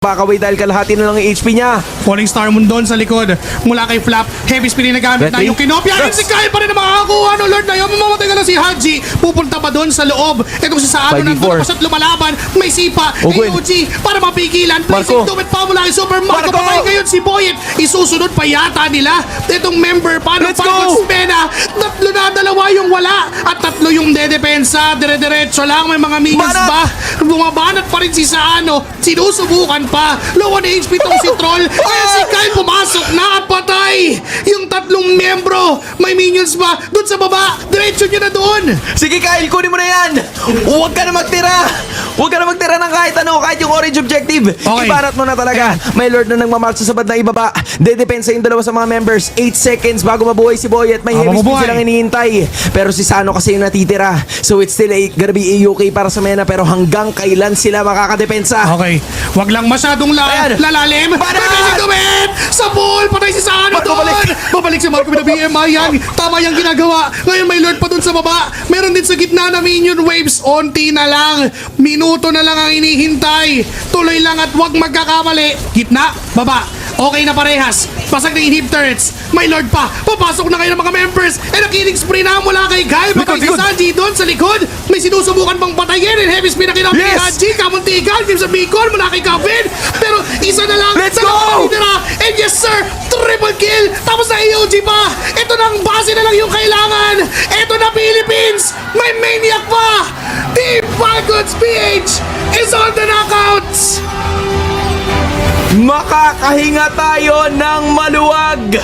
Pakaway dahil kalahati na lang yung HP niya. Falling Star Moon doon sa likod. Mula kay Flap, heavy spin na gamit na yung kinopya. And si Kyle pa rin na makakakuha. No Lord na yun. Mamamatay ka na si Haji. Pupunta pa doon sa loob. Itong si Saano nandun pa siya't lumalaban. May sipa. AOG para mapigilan. Placing tumit pa mula kay Super Marco. Patay ngayon si Boyet. Isusunod pa yata nila. Itong member pa ng Falcons Pena. Tatlo na dalawa yung wala. At tatlo yung dedepensa. Dire-diretso lang. May mga minions ba? Bumabanat pa rin si Saano. Sinusubukan pa. Low on HP tong si Troll. Kaya si Kyle pumasok na at patay. Yung tatlong membro. May minions ba? Doon sa baba. Diretso nyo na doon. Sige Kyle, kunin mo na yan. Huwag ka na magtira. Huwag ka na magtira ng kahit ano, kahit yung orange objective. Okay. Ibarat mo na talaga. May Lord na nagmamarch sa sabad na ibaba. Dedepensa yung dalawa sa mga members. 8 seconds bago mabuhay si Boyet. May heavy spin silang hinihintay. Pero si Sano kasi yung natitira. So it's still gonna be AOK para sa Mena. Pero hanggang kailan sila makakadepensa? Okay. Wag lang masyadong lalalim. Pwede tumit! Sa pool! Patay si Sano doon! Babalik si Marco na BMI yan. Tama yung ginagawa. Ngayon may Lord pa doon sa baba. Meron din sa gitna na minion waves. Onti na lang. Minuto na lang ang inihintay. Tuloy lang at wag magkakamali. Gitna, baba. Okay na parehas. Pasag na inhib turrets. May Lord pa. Papasok na kayo ng mga members. And ang killing spree na mula kay Kyle. Patay si Sanji doon sa likod. May sinusubukan pang patayin. And heavy spin na kinampi ni Haji. Kamuntigan. Team sa Bicol mula kay Kevin. Pero isa na lang. Let's go! And yes sir, triple kill. Tapos na AOG pa. Ito na ang base na lang yung kailangan. Ito na Philippines. May maniac pa. Team Falcons PH is on the knockouts. Makakahinga tayo ng maluwag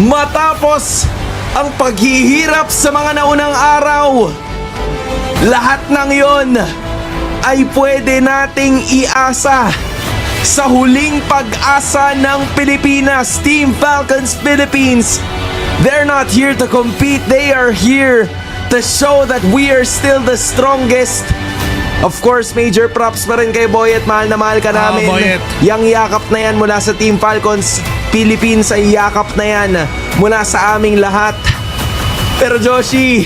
matapos ang paghihirap sa mga naunang araw. Lahat ng yon ay pwede nating iasa sa huling pag-asa ng Pilipinas. Team Falcons Philippines, they're not here to compete, they are here to show that we are still the strongest. Of course, major props pa rin kay Boyet. Mahal na mahal ka namin. Yang yakap na yan mula sa Team Falcons Philippines ay yakap na yan mula sa aming lahat. Pero Joshi,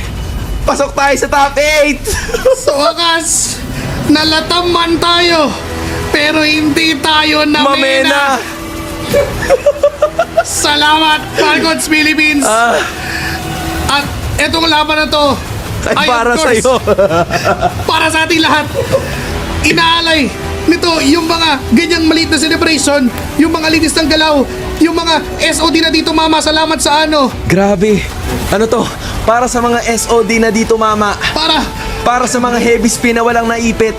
pasok tayo sa top 8. Sa wakas, nalataman tayo. Pero hindi tayo namena. Salamat, Falcons Philippines. At etong laban na to ay para sa'yo. Para sa ating lahat. Inaalay nito yung mga ganyang maliit na celebration, yung mga linis ng galaw, yung mga SOD na dito mama. Salamat sa ano. Grabe. Ano to? Para sa mga SOD na dito mama. Para sa mga heavy spin na walang naipit.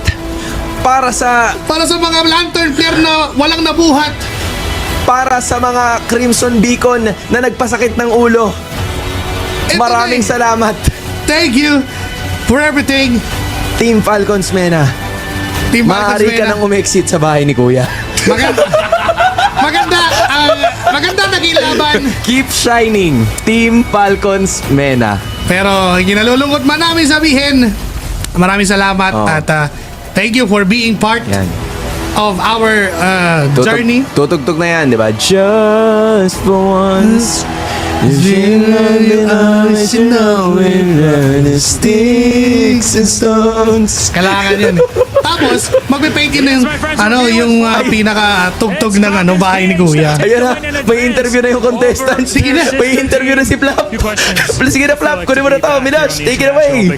Para sa mga lantern flare na walang nabuhat. Para sa mga Crimson Beacon na nagpasakit ng ulo. Maraming salamat. Thank you for everything. Team Falcons Mena. Team Falcons Maaari ka Mena. nang umexit sa bahay ni Kuya. Maganda naging laban. Keep shining, Team Falcons Mena. Pero hindi nalulungkot man namin sabihin. Maraming salamat at thank you for being part of our journey. Tutugtog na yan, di ba? Just for once. Sticks and stones. Kailangan yun. Tapos, magpe-paint in yung pinaka-tugtog ng bahay ni Kuya. Ayan na, may interview na yung contestant. Sige na, may interview na si Flap. Sige na Flap, kunin mo na to. Minash, take it away.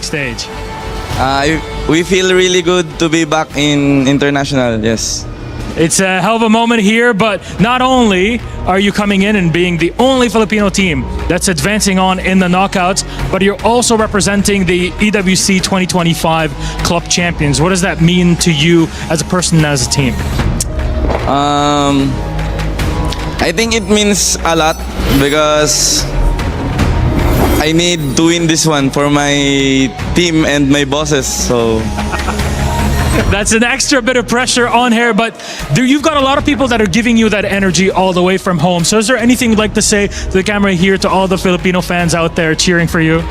We feel really good to be back in international, yes. It's a hell of a moment here, but not only are you coming in and being the only Filipino team that's advancing on in the knockouts, but you're also representing the EWC 2025 Club Champions. What does that mean to you as a person and as a team? I think it means a lot because I need to win this one for my team and my bosses, so... That's an extra bit of pressure on here, but you've got a lot of people that are giving you that energy all the way from home. So is there anything you'd like to say to the camera here to all the Filipino fans out there cheering for you?